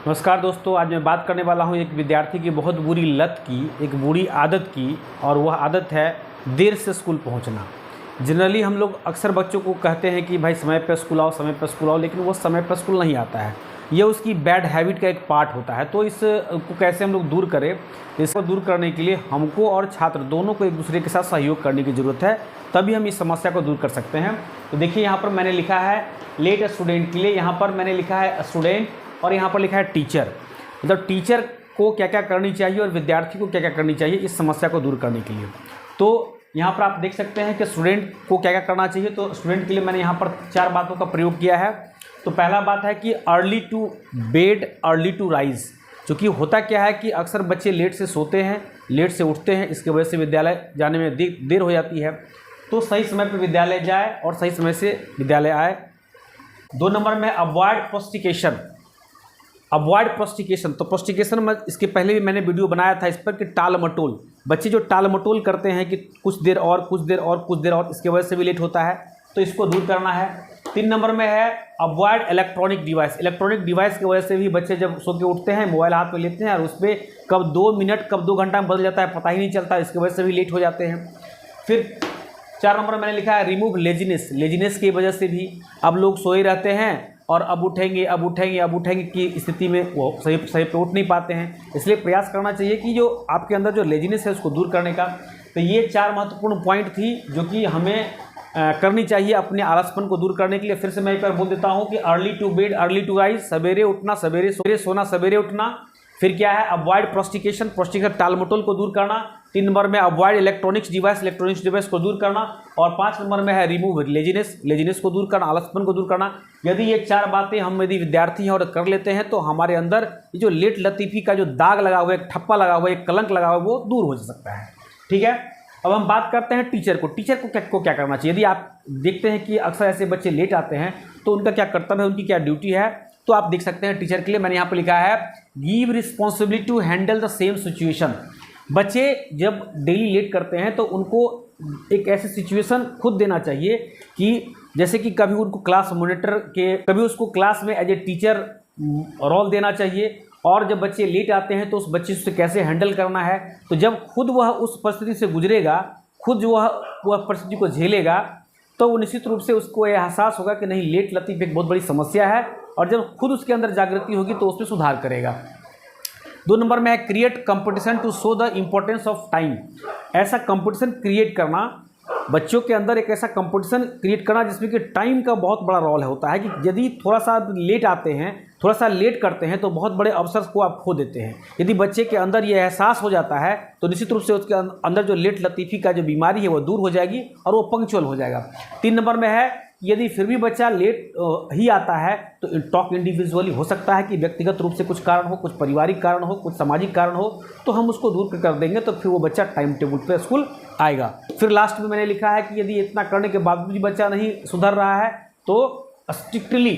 नमस्कार दोस्तों, आज मैं बात करने वाला हूं एक विद्यार्थी की बहुत बुरी लत की, एक बुरी आदत की। और वह आदत है देर से स्कूल पहुंचना। जनरली हम लोग अक्सर बच्चों को कहते हैं कि भाई समय पर स्कूल आओ, समय पर स्कूल आओ, लेकिन वो समय पर स्कूल नहीं आता है। ये उसकी बैड हैबिट का एक पार्ट होता है। तो इसको कैसे हम लोग दूर करें? इसको दूर करने के लिए हमको और छात्र दोनों को एक दूसरे के साथ सहयोग करने की ज़रूरत है, तभी हम इस समस्या को दूर कर सकते हैं। तो देखिए, यहाँ पर मैंने लिखा है लेट स्टूडेंट के लिए, यहाँ पर मैंने लिखा है स्टूडेंट और यहाँ पर लिखा है टीचर। मतलब टीचर को क्या क्या करनी चाहिए और विद्यार्थी को क्या क्या करनी चाहिए इस समस्या को दूर करने के लिए। तो यहाँ पर आप देख सकते हैं कि स्टूडेंट को क्या क्या करना चाहिए। तो स्टूडेंट के लिए मैंने यहाँ पर 4 बातों का प्रयोग किया है। तो पहला बात है कि early to bed early to rise. क्योंकि होता क्या है कि अक्सर बच्चे लेट से सोते हैं, लेट से उठते हैं, इसकी वजह से विद्यालय जाने में देर हो जाती है। तो सही समय पर विद्यालय जाए और सही समय से विद्यालय आए। 2 नंबर में अवॉइड प्रोस्टिकेशन। अवॉइड प्रोस्टिकेशन, तो प्रोस्टिकेशन में इसके पहले भी मैंने वीडियो बनाया था इस पर कि टाल मटोल। बच्चे जो टाल मटोल करते हैं कि कुछ देर और कुछ देर और कुछ देर और, इसके वजह से भी लेट होता है, तो इसको दूर करना है। 3 नंबर में है avoid electronic device. Electronic device की वजह से भी बच्चे जब सो के उठते हैं मोबाइल हाथ में लेते हैं और उस पर कब 2 मिनट कब 2 घंटा में बदल जाता है पता ही नहीं चलता, इसकी वजह से भी लेट हो जाते हैं। फिर 4 नंबर मैंने लिखा है रिमूव लेजीनेस। लेजीनेस की वजह से भी अब लोग सोए रहते हैं और अब उठेंगे की स्थिति में वो सही पे उठ नहीं पाते हैं। इसलिए प्रयास करना चाहिए कि जो आपके अंदर जो लेजीनेस है उसको दूर करने का। तो ये 4 महत्वपूर्ण पॉइंट थी जो कि हमें करनी चाहिए अपने आलसपन को दूर करने के लिए। फिर से मैं एक बार बोल देता हूँ कि early to bed early to rise, सवेरे उठना सवेरे सोना सवेरे उठना। फिर क्या है अवॉइड प्रोस्टिकेशन, टाल मटोल को दूर करना। 3 नंबर में अवॉइड इलेक्ट्रॉनिक्स डिवाइस को दूर करना। और 5 नंबर में है रिमूव लेजीनेस को दूर करना, आलसपन को दूर करना। यदि ये 4 बातें हम यदि विद्यार्थी हैं और कर लेते हैं तो हमारे अंदर ये जो लेट लतीफ़ी का जो दाग लगा हुआ है, एक ठप्पा लगा हुआ है, एक कलंक लगा हुआ है, वो दूर हो सकता है। ठीक है, अब हम बात करते हैं टीचर को। टीचर को क्या करना चाहिए? यदि आप देखते हैं कि अक्सर ऐसे बच्चे लेट आते हैं तो उनका क्या कर्तव्य है, उनकी क्या ड्यूटी है, तो आप देख सकते हैं टीचर के लिए मैंने यहाँ पर लिखा है give responsibility to handle the same situation. बच्चे जब डेली लेट करते हैं तो उनको एक ऐसी सिचुएशन खुद देना चाहिए कि जैसे कि कभी उनको क्लास मॉनिटर के, कभी उसको क्लास में एज ए टीचर रोल देना चाहिए। और जब बच्चे लेट आते हैं तो उस बच्चे से कैसे हैंडल करना है। तो जब खुद वह उस परिस्थिति से गुजरेगा, खुद वह परिस्थिति को झेलेगा, तो वो निश्चित रूप से उसको यह एहसास होगा कि नहीं, लेट लतीफ़ एक बहुत बड़ी समस्या है। और जब खुद उसके अंदर जागृति होगी तो उसमें सुधार करेगा। 2 नंबर में है create competition to show the importance of time. ऐसा कंपटीशन क्रिएट करना, बच्चों के अंदर एक ऐसा कंपटीशन क्रिएट करना जिसमें कि टाइम का बहुत बड़ा रोल होता है कि यदि थोड़ा सा लेट आते हैं, थोड़ा सा लेट करते हैं तो बहुत बड़े अवसर को आप खो देते हैं। यदि बच्चे के अंदर ये एहसास हो जाता है तो निश्चित रूप से उसके अंदर जो लेट लतीफ़ी का जो बीमारी है वो दूर हो जाएगी और वो पंक्चुअल हो जाएगा। 3 नंबर में है यदि फिर भी बच्चा लेट ही आता है तो टॉक इंडिविजुअली। हो सकता है कि व्यक्तिगत रूप से कुछ कारण हो, कुछ पारिवारिक कारण हो, कुछ सामाजिक कारण हो, तो हम उसको दूर कर देंगे तो फिर वो बच्चा टाइम टेबल पर स्कूल आएगा। फिर लास्ट में मैंने लिखा है कि यदि इतना करने के बावजूद भी बच्चा नहीं सुधर रहा है तो स्ट्रिक्टली,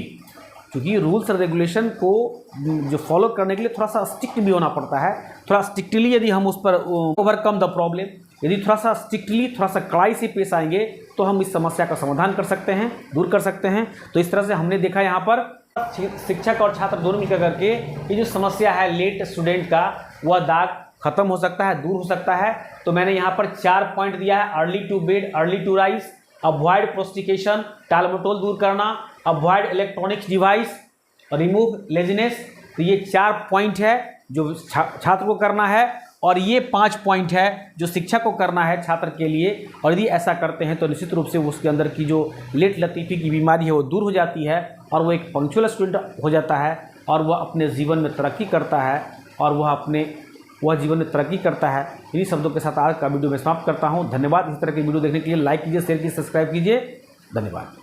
क्योंकि रूल्स और रेगुलेशन को जो फॉलो करने के लिए थोड़ा सा स्ट्रिक्ट भी होना पड़ता है। थोड़ा स्ट्रिक्टली यदि हम उस पर ओवरकम द प्रॉब्लम, यदि थोड़ा सा स्ट्रिक्टली थोड़ा सा कड़ाई से पेश आएंगे तो हम इस समस्या का समाधान कर सकते हैं, दूर कर सकते हैं। तो इस तरह से हमने देखा यहाँ पर शिक्षक और छात्र दोनों मिलकर करके ये जो समस्या है लेट स्टूडेंट का, वह दाग खत्म हो सकता है, दूर हो सकता है। तो मैंने यहाँ पर 4 पॉइंट दिया है। Early to bed early to rise, avoid procrastination टाल मटोल दूर करना, avoid electronics device, remove laziness. तो ये 4 पॉइंट है जो छात्र को करना है और ये 5 पॉइंट है जो शिक्षक को करना है छात्र के लिए। और यदि ऐसा करते हैं तो निश्चित रूप से उसके अंदर की जो लेट लतीफ़ी की बीमारी है वो दूर हो जाती है और वो एक पंक्चुअल स्टूडेंट हो जाता है और वह अपने जीवन में तरक्की करता है और वह जीवन में तरक्की करता है। इन्हीं शब्दों के साथ आज का वीडियो मैं समाप्त करता हूँ। धन्यवाद। इस तरह की वीडियो देखने के लिए लाइक कीजिए, शेयर कीजिए, सब्सक्राइब कीजिए। धन्यवाद।